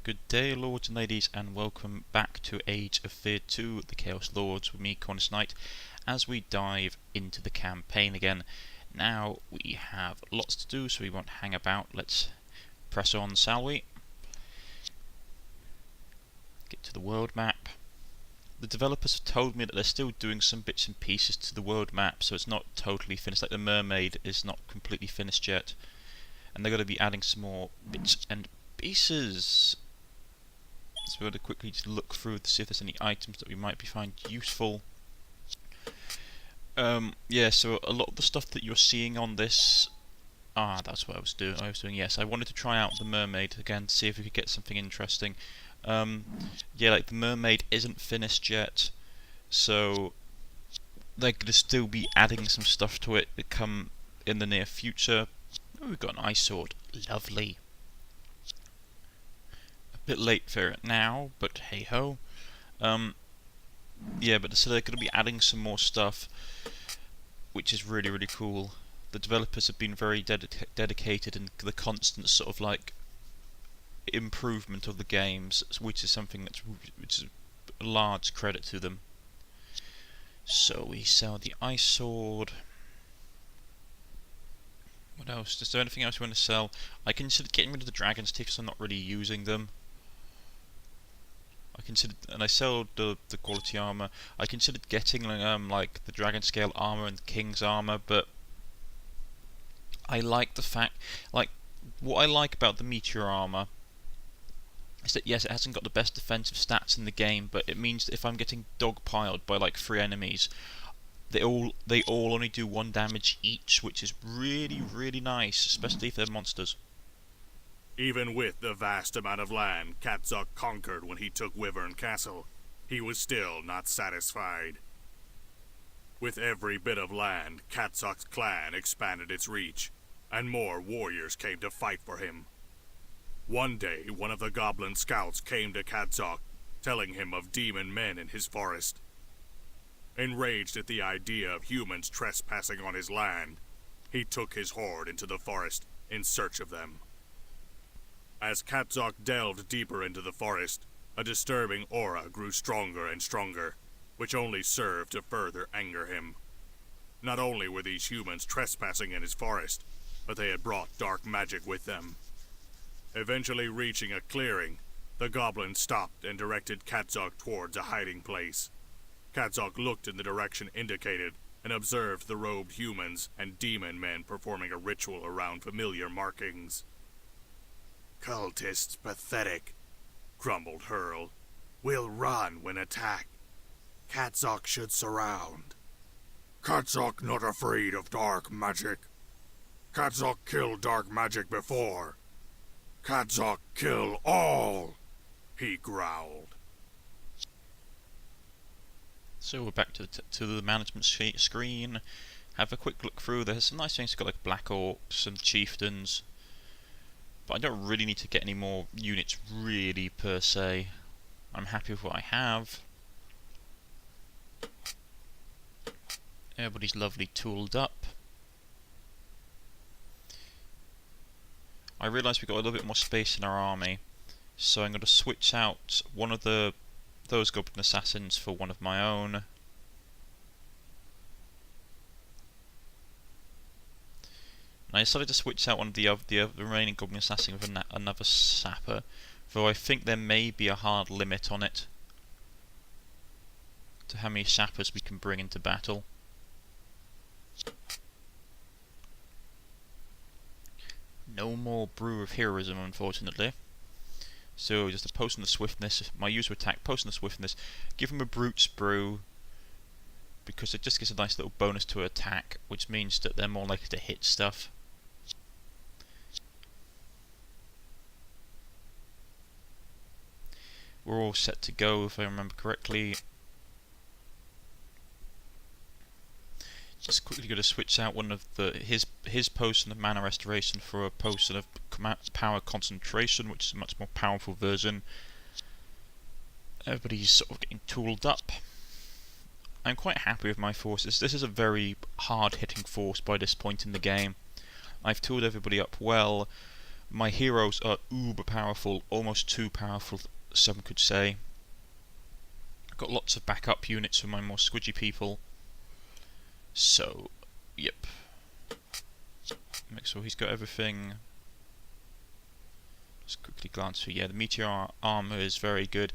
Good day, lords and ladies, and welcome back to Age of Fear 2, the Chaos Lords, with me, Cornish-Knight, as we dive into the campaign again. Now, we have lots to do, so we won't hang about. Let's press on, shall we? Get to the world map. The developers have told me that they're still doing some bits and pieces to the world map, so it's not totally finished. Like the mermaid is not completely finished yet, and they're going to be adding some more bits and pieces. So we're going to quickly just look through to see if there's any items that we might find useful. Yeah, so a lot of the stuff that you're seeing on this... that's what I was doing. Yes, I wanted to try out the mermaid again to see if we could get something interesting. Yeah, like the mermaid isn't finished yet, so they're going to still be adding some stuff to it that come in the near future. Oh, we've got an ice sword. Lovely. Bit late for it now, but hey ho. Yeah, but so they're going to be adding some more stuff, which is really cool. The developers have been very dedicated in the constant sort of like improvement of the games, which is something which is a large credit to them. So we sell the ice sword. What else? Is there anything else you want to sell? I considered getting rid of the dragon's teeth because I'm not really using them. And I sold the quality armor. I considered getting like the dragon scale armor and the king's armor, but I like the fact, like, what I like about the meteor armor is that yes, it hasn't got the best defensive stats in the game, but it means that if I'm getting dogpiled by like 3 enemies, they all only do 1 damage each, which is really nice, especially if they're monsters. Even with the vast amount of land Katzok conquered when he took Wyvern Castle, he was still not satisfied. With every bit of land, Katzok's clan expanded its reach, and more warriors came to fight for him. One day, one of the goblin scouts came to Katzok, telling him of demon men in his forest. Enraged at the idea of humans trespassing on his land, he took his horde into the forest in search of them. As Katzok delved deeper into the forest, a disturbing aura grew stronger and stronger, which only served to further anger him. Not only were these humans trespassing in his forest, but they had brought dark magic with them. Eventually reaching a clearing, the goblin stopped and directed Katzok towards a hiding place. Katzok looked in the direction indicated and observed the robed humans and demon men performing a ritual around familiar markings. "Cultists pathetic," grumbled Hurl. "We'll run when attacked. Katzok should surround." "Katzok not afraid of dark magic. Katzok killed dark magic before. Katzok kill all," he growled. So we're back to the management screen. Have a quick look through. There's some nice things. We've got like black orcs and chieftains. But I don't really need to get any more units, really, per se. I'm happy with what I have. Everybody's lovely tooled up. I realise we've got a little bit more space in our army, so I'm going to switch out one of those goblin assassins for one of my own. And I decided to switch out one of the remaining goblin assassin with another sapper, though I think there may be a hard limit on it to how many sappers we can bring into battle. No more brew of heroism, unfortunately. So just a potion of swiftness, my user attack, potion of swiftness, give him a brute's brew, because it just gives a nice little bonus to attack, which means that they're more likely to hit stuff. We're all set to go, if I remember correctly. Just quickly going to switch out one of his potion of mana restoration for a potion of power concentration, which is a much more powerful version. Everybody's sort of getting tooled up. I'm quite happy with my forces. This is a very hard-hitting force by this point in the game. I've tooled everybody up well. My heroes are uber powerful, almost too powerful, some could say. I've got lots of backup units for my more squidgy people. So, yep. Make sure he's got everything. Just quickly glance through. Yeah, the meteor armor is very good.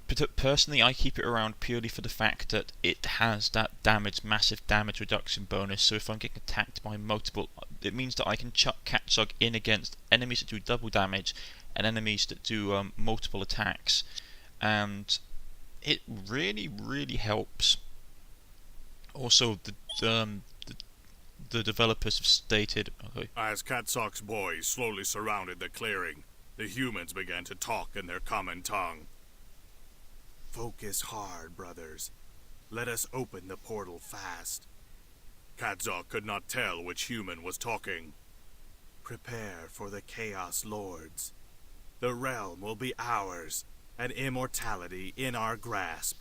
But personally, I keep it around purely for the fact that it has that massive damage reduction bonus. So if I'm getting attacked by multiple, it means that I can chuck Katzog in against enemies that do double damage and enemies that do multiple attacks, and it really, really helps. Also, the developers have stated. Okay. As Katzog's boys slowly surrounded the clearing, the humans began to talk in their common tongue. Focus hard, brothers. Let us open the portal fast. Katzog could not tell which human was talking. Prepare for the Chaos Lords. The realm will be ours, and immortality in our grasp.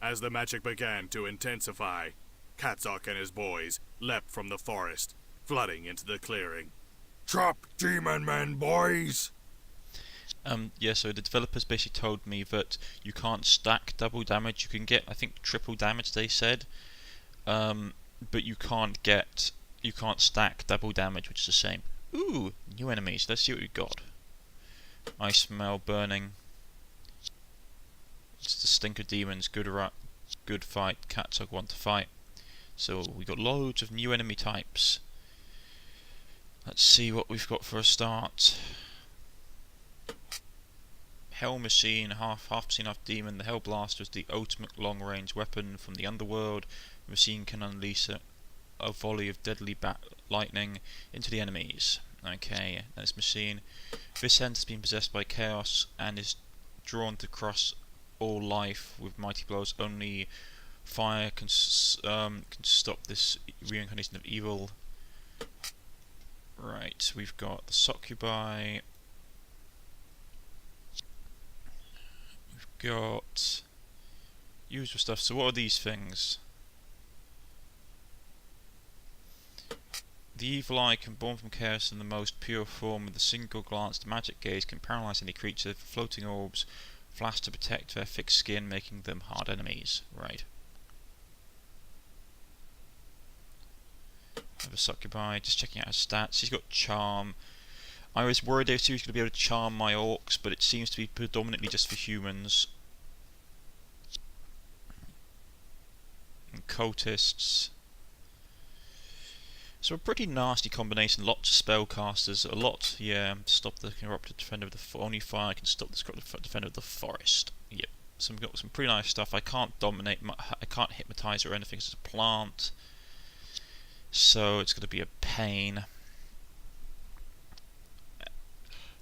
As the magic began to intensify, Katzog and his boys leapt from the forest, flooding into the clearing. Chop demon men, boys! Yeah, so the developers basically told me that you can't stack double damage. You can get, I think, triple damage, they said. But you can't stack double damage, which is the same. Ooh, new enemies. Let's see what we've got. I smell burning. It's the stinker demons. Good fight. Katzog want to fight. So we got loads of new enemy types. Let's see what we've got for a start. Hell Machine, half machine, half demon. The Hell Blaster is the ultimate long-range weapon from the underworld. The machine can unleash a volley of deadly lightning into the enemies. Okay, this machine. This hand has been possessed by chaos and is drawn to crush all life with mighty blows. Only fire can stop this reincarnation of evil. Right, we've got the succubi. Got usual stuff. So what are these things? The evil eye can born from chaos in the most pure form. With a single glance, the magic gaze can paralyze any creature. Floating orbs flash to protect their thick skin, making them hard enemies. Right. Have a succubi. Just checking out her stats. She's got charm. I was worried if she was going to be able to charm my orcs, but it seems to be predominantly just for humans. And cultists. So a pretty nasty combination. Lots of spellcasters. A lot, yeah. Stop the corrupted defender of the only fire can stop the corrupted defender of the forest. Yep. So we've got some pretty nice stuff. I can't dominate. I can't hypnotise her or anything. It's a plant. So it's going to be a pain.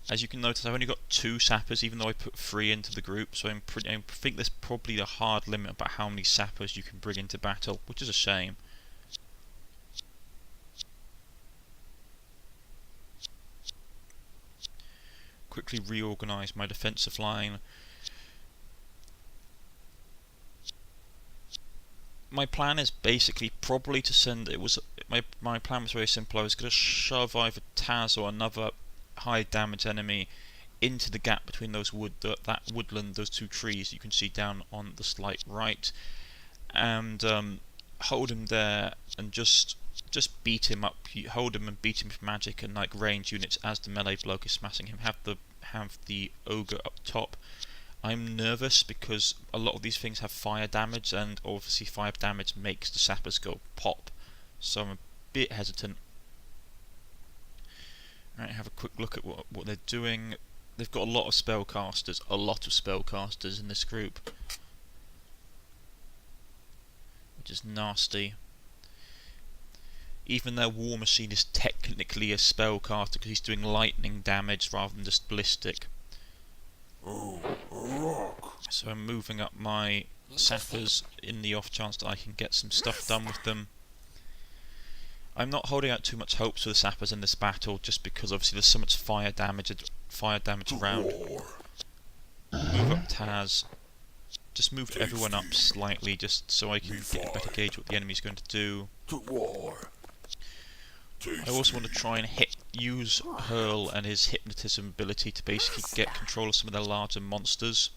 As you can notice, I've only got 2 sappers, even though I put 3 into the group, so I think there's probably a hard limit about how many sappers you can bring into battle, which is a shame. Quickly reorganise my defensive line. My plan is basically probably to send. My plan was very simple. I was going to shove either Taz or another high damage enemy into the gap between those that woodland, those 2 trees you can see down on the slight right, and hold him there and just beat him up. You hold him and beat him with magic and like range units as the melee bloke is smashing him. Have the ogre up top. I'm nervous because a lot of these things have fire damage, and obviously fire damage makes the sappers go pop, so I'm a bit hesitant. Right, have a quick look at what they're doing. They've got a lot of spellcasters in this group, which is nasty. Even their war machine is technically a spellcaster because he's doing lightning damage rather than just ballistic. So I'm moving up my sappers in the off chance that I can get some stuff done with them. I'm not holding out too much hopes for the sappers in this battle, just because obviously there's so much fire damage around. Move up Taz. Just move everyone up slightly, just so I can get a better gauge what the enemy's going to do. I also want to try and hit use Hurl and his hypnotism ability to basically get control of some of their larger monsters,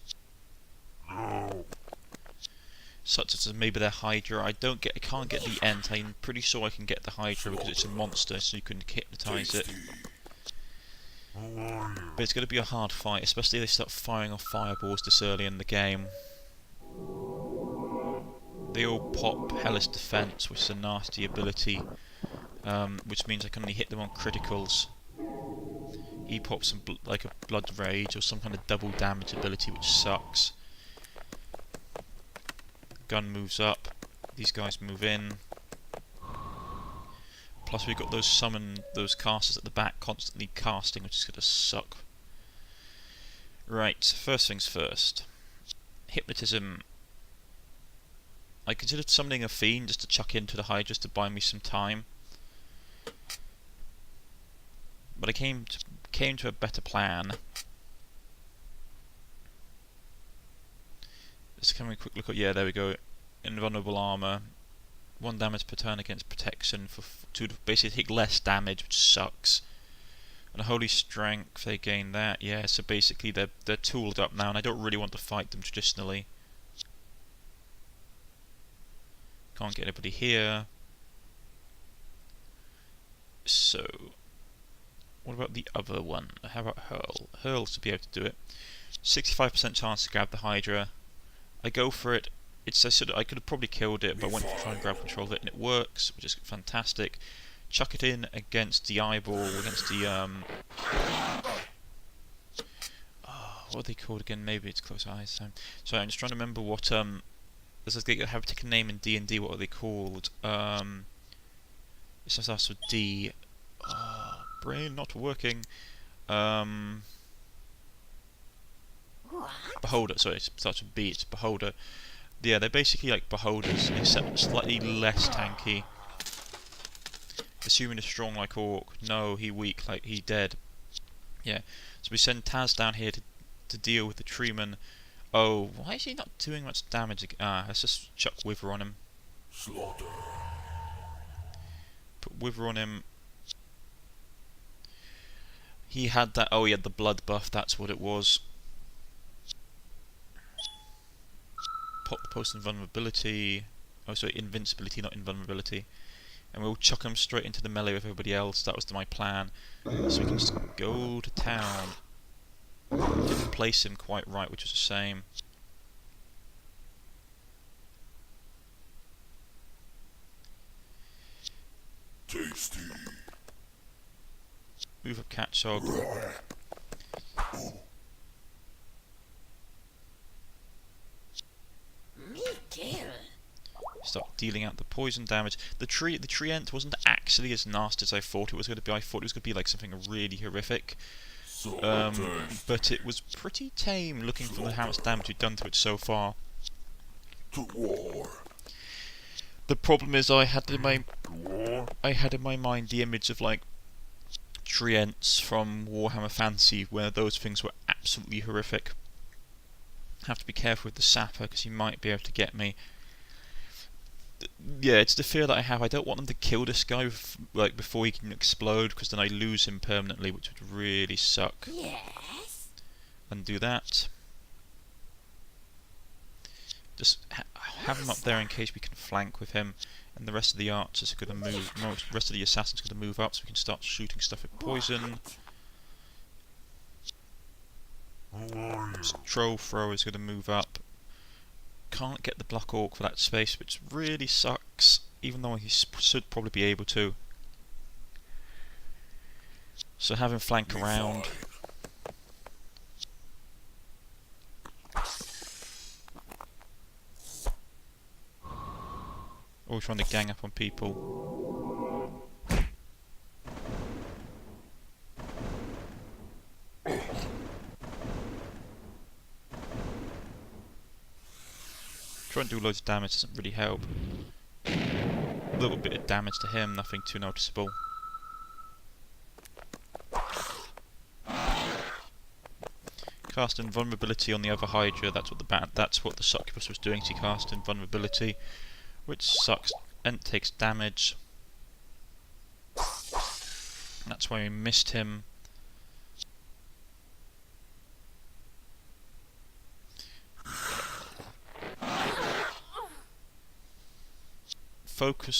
such as maybe their Hydra. I can't get the Ent. I'm pretty sure I can get the Hydra because it's a monster, so you can hypnotise it. But it's going to be a hard fight, especially if they start firing off fireballs this early in the game. They all pop Hellish Defense, which is a nasty ability, which means I can only hit them on criticals. He pops like a Blood Rage or some kind of double damage ability, which sucks. Gun moves up, these guys move in. Plus we've got those casters at the back constantly casting, which is going to suck. Right, first things first. Hypnotism. I considered summoning a fiend just to chuck into the Hydra just to buy me some time. But I came to a better plan. Let's have a quick look at, yeah, there we go. Invulnerable armor, 1 damage per turn against protection to basically take less damage, which sucks. And a holy strength, they gain that. Yeah, so basically they're tooled up now, and I don't really want to fight them traditionally. Can't get anybody here. So, what about the other one? How about Hurl? Hurl to be able to do it. 65% chance to grab the Hydra. I go for it. I could have probably killed it, but I wanted to try and grab control of it, and it works, which is fantastic. Chuck it in against the eyeball, against the what are they called again? Maybe it's close eyes. Sorry, I'm just trying to remember what they have a particular name in D&D. What are they called? It starts with D. Brain not working. Beholder. Sorry, it starts with B. It's Beholder. Yeah, they're basically like beholders, except slightly less tanky. Assuming a strong like Orc. No, he weak, like he dead. Yeah. So we send Taz down here to deal with the Treeman. Oh, why is he not doing much damage? Let's just chuck Wither on him. Slaughter. Put Wither on him. He had that. Oh, he had the blood buff. That's what it was. Pop the post invulnerability. Oh, sorry, invincibility, not invulnerability. And we'll chuck him straight into the melee with everybody else. That was my plan. So we can just go to town. Didn't place him quite right, which was a shame. Tasty. Move up Catchog. Start dealing out the poison damage. The Treant wasn't actually as nasty as I thought it was going to be. I thought it was going to be like something really horrific. But it was pretty tame looking for how much damage we'd done to it so far. To war. The problem is I had in my mind the image of like Treants from Warhammer Fantasy, where those things were absolutely horrific. Have to be careful with the sapper because he might be able to get me. Yeah, it's the fear that I have. I don't want them to kill this guy before he can explode, because then I lose him permanently, which would really suck. Yes. Undo that. Just have him up there in case we can flank with him, and the rest of the archers are going to move. No, the rest of the assassins are going to move up, so we can start shooting stuff with poison. Troll thrower is going to move up. Can't get the Black Orc for that space, which really sucks, even though he should probably be able to. So have him flank around. Always trying to gang up on people. Trying to do loads of damage doesn't really help. A little bit of damage to him, nothing too noticeable. Cast invulnerability on the other Hydra. That's what the succubus was doing. She cast invulnerability, which sucks. Ent takes damage. That's why we missed him.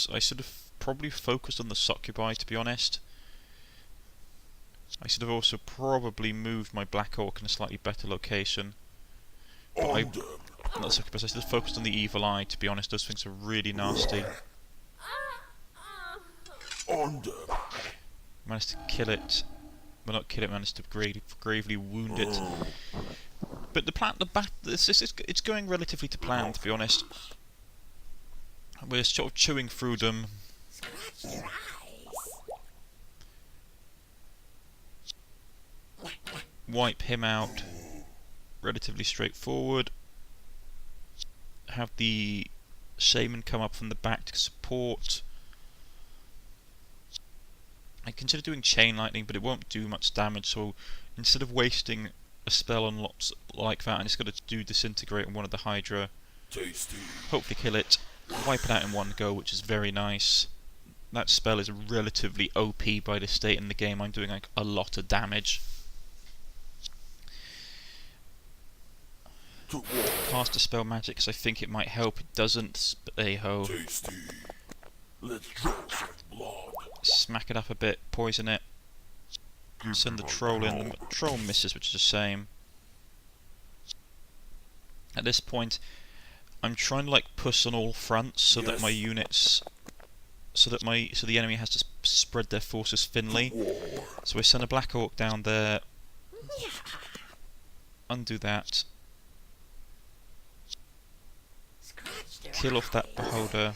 I should have probably focused on the succubi, to be honest. I should have also probably moved my Black Orc in a slightly better location. But not succubus, I should have focused on the evil eye, to be honest. Those things are really nasty. Managed to kill it. Well, not kill it, managed to gravely wound it. But it's going relatively to plan, to be honest. We're sort of chewing through them. Wipe him out. Relatively straightforward. Have the shaman come up from the back to support. I consider doing chain lightning, but it won't do much damage, so instead of wasting a spell on lots like that, I'm just going to do disintegrate on one of the Hydra. Hopefully kill it. Wipe it out in one go, which is very nice. That spell is relatively OP by this state in the game. I'm doing like a lot of damage. Cast a spell magic because I think it might help. It doesn't, but hey-ho. Smack it up a bit, poison it. Send the troll in. The troll misses, which is a shame. At this point, I'm trying to like push on all fronts so that my units, so the enemy has to spread their forces thinly. So I send a Black Orc down there. Undo that. Kill off that beholder.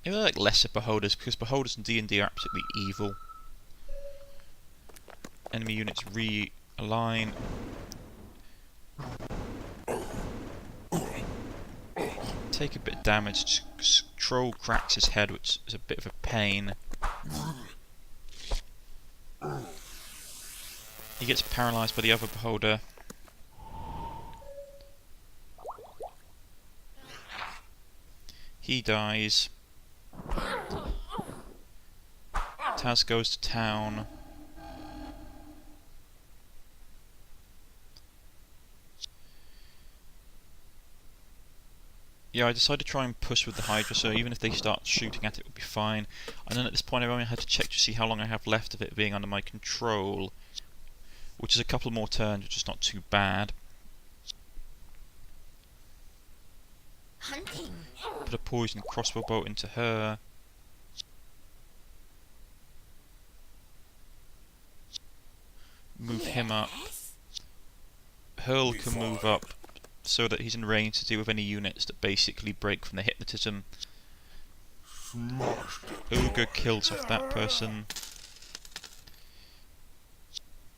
Maybe I like lesser beholders, because beholders in D&D are absolutely evil. Enemy units realign. Take a bit of damage. Troll cracks his head, which is a bit of a pain. He gets paralysed by the other beholder. He dies. Taz goes to town. Yeah, I decided to try and push with the Hydra, so even if they start shooting at it, it would be fine. And then at this point I've only had to check to see how long I have left of it being under my control, which is a couple more turns, which is not too bad. Hunting. Put a poison crossbow bolt into her. Move him up. Hurl can move up so that he's in range to deal with any units that basically break from the hypnotism. Ogre kills off that person.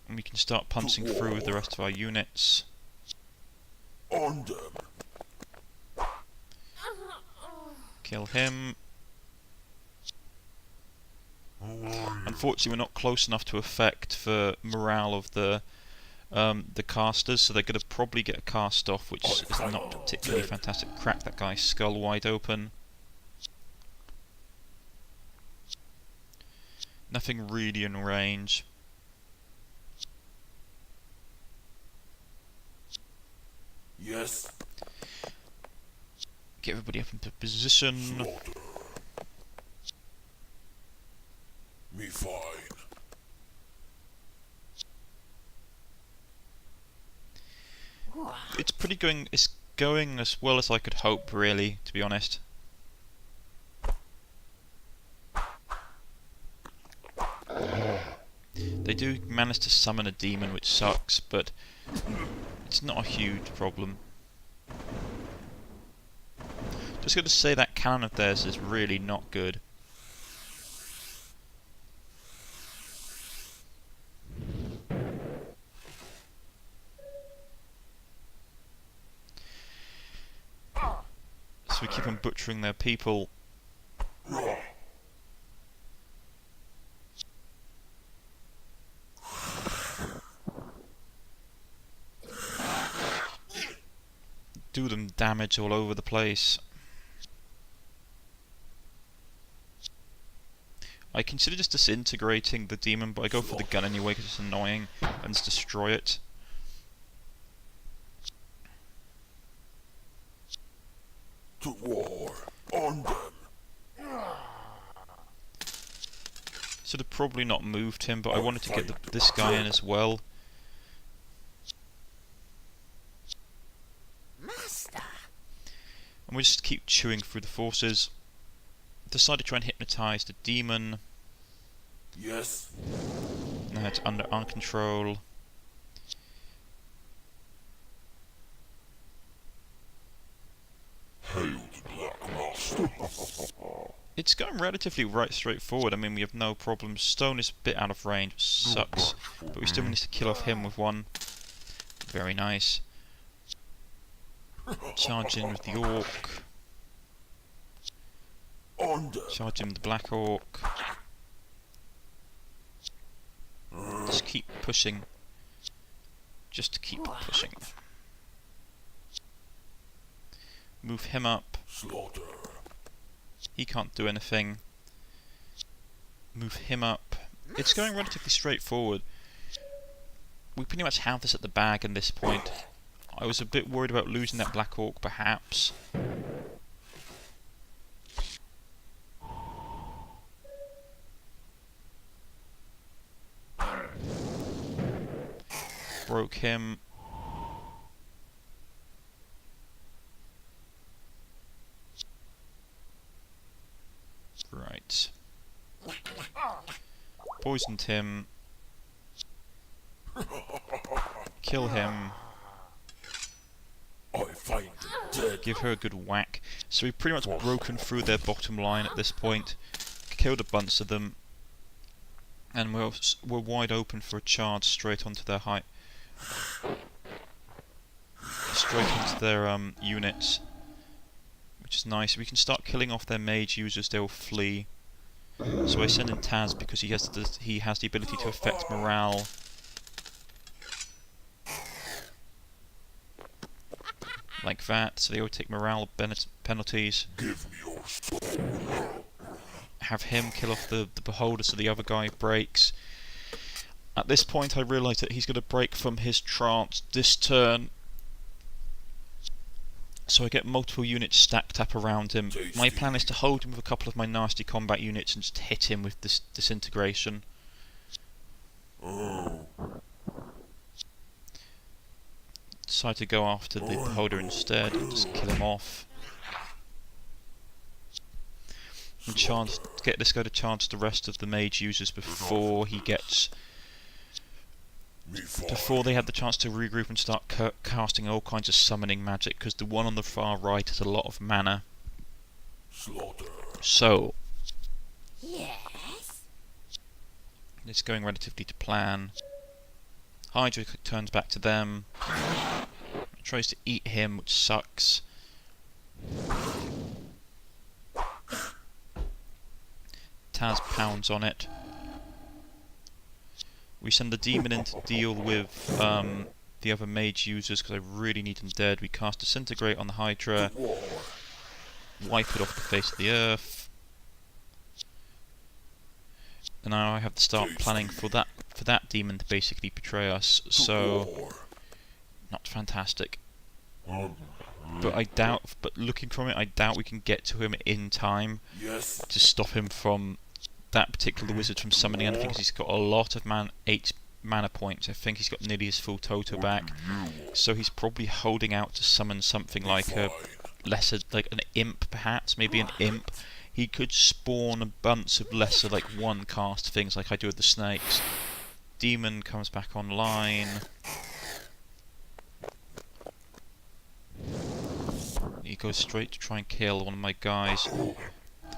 And we can start punching through with the rest of our units. Kill him. Unfortunately, we're not close enough to affect the morale of the casters, so they're going to probably get a cast off, which is not particularly fantastic. Crack that guy's skull wide open. Nothing really in range. Yes. Get everybody up into position. Slaughter. Me fine. It's going as well as I could hope, really, to be honest. They do manage to summon a demon, which sucks, but it's not a huge problem. Just going to say that cannon of theirs is really not good. So we keep on butchering their people. Do them damage all over the place. I consider just disintegrating the demon, but I go for the gun anyway because it's annoying, and just destroy it. To war on them. Should have probably not moved him, but I wanted to get this guy in as well. Master. And we just keep chewing through the forces. Decide to try and hypnotise the demon. Yes. Now it's under our control. Hail the Black Master. It's going relatively straightforward. I mean, we have no problems. Stone is a bit out of range, which sucks, but we still managed to kill off him with one. Very nice. Charge in with the orc. On them. Charge in with the black orc. Just keep pushing. Just to keep pushing. Move him up. Slaughter. He can't do anything. Move him up. It's going relatively straightforward. We pretty much have this at the bag at this point. I was a bit worried about losing that black orc, perhaps. Broke him. Right. Poisoned him. Kill him. I find them dead. Give her a good whack. So we've pretty much broken through their bottom line at this point. Killed a bunch of them. And we're wide open for a charge straight onto their height. Straight onto their units. Which is nice. We can start killing off their mage users, they'll flee. So I send in Taz because he has the ability to affect morale. Like that, so they all take morale penalties. Give me your soul. Have him kill off the beholder so the other guy breaks. At this point I realise that he's going to break from his trance this turn. So I get multiple units stacked up around him. My plan is to hold him with a couple of my nasty combat units and just hit him with this disintegration. Decide to go after the beholder instead and just kill him off. And get this guy to charge the rest of the mage users before he gets... Before they have the chance to regroup and start casting all kinds of summoning magic, because the one on the far right has a lot of mana. Slaughter. So, Yes. it's going relatively to plan. Hydra turns back to them. Tries to eat him, which sucks. Taz pounds on it. We send the demon in to deal with the other mage users because I really need them dead. We cast Disintegrate on the Hydra. Wipe it off the face of the earth. And now I have to start planning for that demon to basically betray us. So, not fantastic. But looking from it, I doubt we can get to him in time to stop him from that particular wizard from summoning anything, because he's got a lot of 8 mana points. I think he's got nearly his full total back, so he's probably holding out to summon something like a lesser, like an imp perhaps, maybe an imp. He could spawn a bunch of lesser, like one cast things like I do with the snakes. Demon comes back online. He goes straight to try and kill one of my guys. The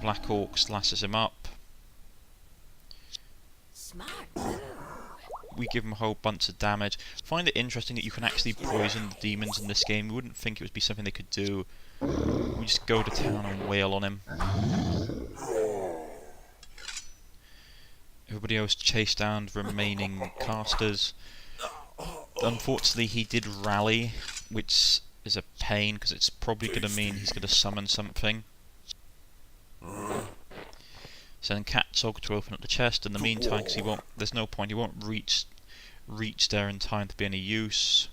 Black Orc slashes him up. Smart. We give him a whole bunch of damage. Find it interesting that you can actually poison the demons in this game. You wouldn't think it would be something they could do. We just go to town and wail on him. Everybody else chased down the remaining casters. Unfortunately, he did rally, which is a pain because it's probably going to mean he's going to summon something. Send Katzog to open up the chest in the meantime, because he won't. There's no point. He won't reach there in time to be any use.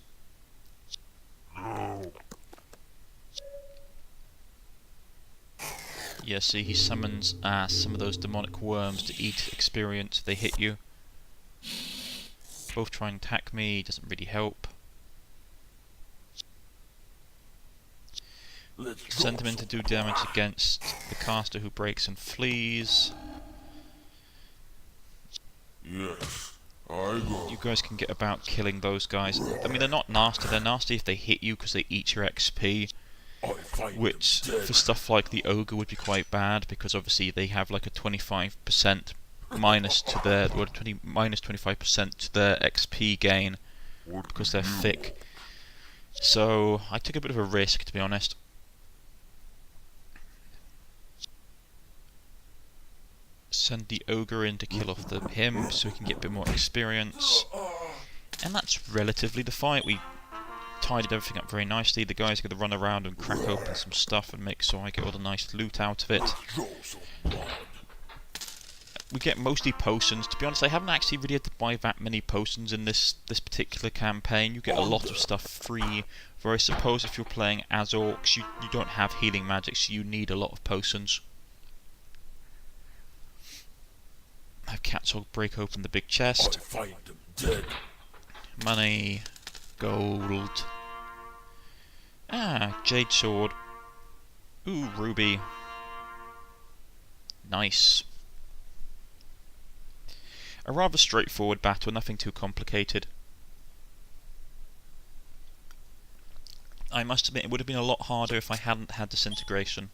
Yeah, see, he summons some of those demonic worms to eat experience. They hit you. Both try and attack me. Doesn't really help. Send him in to do damage against the caster who breaks and flees. Yes, I go. You guys can get about killing those guys. I mean, they're not nasty. They're nasty if they hit you because they eat your XP. I find Which, them dead. for stuff like the ogre, would be quite bad because obviously they have like a 25% minus to their, or minus 25% to their XP gain because they're thick. So I took a bit of a risk, to be honest. Send the ogre in to kill off him so we can get a bit more experience. And that's relatively the fight. We tidied everything up very nicely. The guys are going to run around and crack open some stuff and make sure I get all the nice loot out of it. Show some blood. We get mostly potions. To be honest, I haven't actually really had to buy that many potions in this particular campaign. You get a lot of stuff free, where I suppose if you're playing as orcs, you don't have healing magic, so you need a lot of potions. Have Katzog break open the big I chest. find them dead. Money, gold. Jade sword. Ooh, ruby. Nice. A rather straightforward battle, nothing too complicated. I must admit, it would have been a lot harder if I hadn't had disintegration.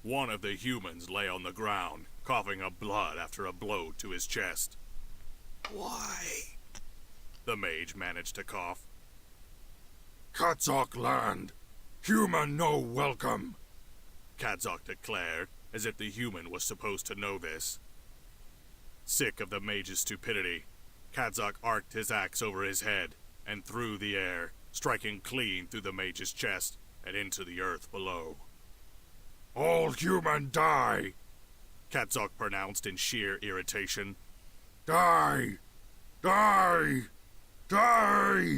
One of the humans lay on the ground, coughing up blood after a blow to his chest. Why? The mage managed to cough. Katzok land. Human no welcome. Kadzok declared, as if the human was supposed to know this. Sick of the mage's stupidity, Kadzok arced his axe over his head and through the air, striking clean through the mage's chest and into the earth below. All human die. Kadzok pronounced in sheer irritation. Die. Die. Die.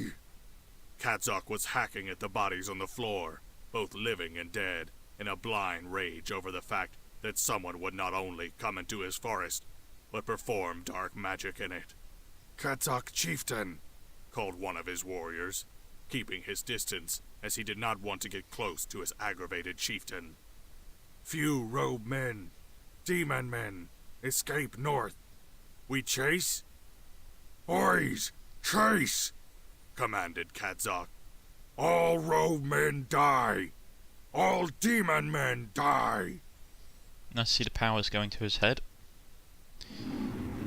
Kadzok was hacking at the bodies on the floor, both living and dead, in a blind rage over the fact that someone would not only come into his forest, but perform dark magic in it. Katzok chieftain. Called one of his warriors, keeping his distance as he did not want to get close to his aggravated chieftain. Few robed men, demon men, escape north. We chase? Boys, chase! Commanded Kadzok. All robed men die. All demon men die. Nice to see the powers going to his head.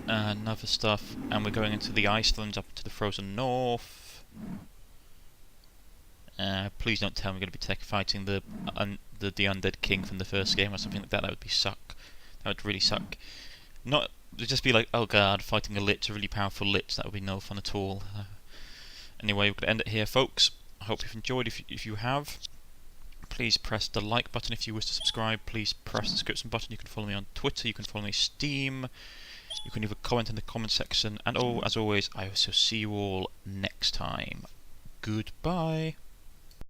And other stuff, and we're going into the Icelands, up to the frozen north. Please don't tell me we're going to be fighting the undead king from the first game or something like that. That would suck. That would really suck. Not it'd just be like, oh god, fighting a lich, a really powerful lich. That would be no fun at all. Anyway, we're going to end it here, folks. I hope you've enjoyed. If you have, please press the like button. If you wish to subscribe, please press the subscription button. You can follow me on Twitter. You can follow me on Steam. You can leave a comment in the comment section. And as always, I shall see you all next time. Goodbye.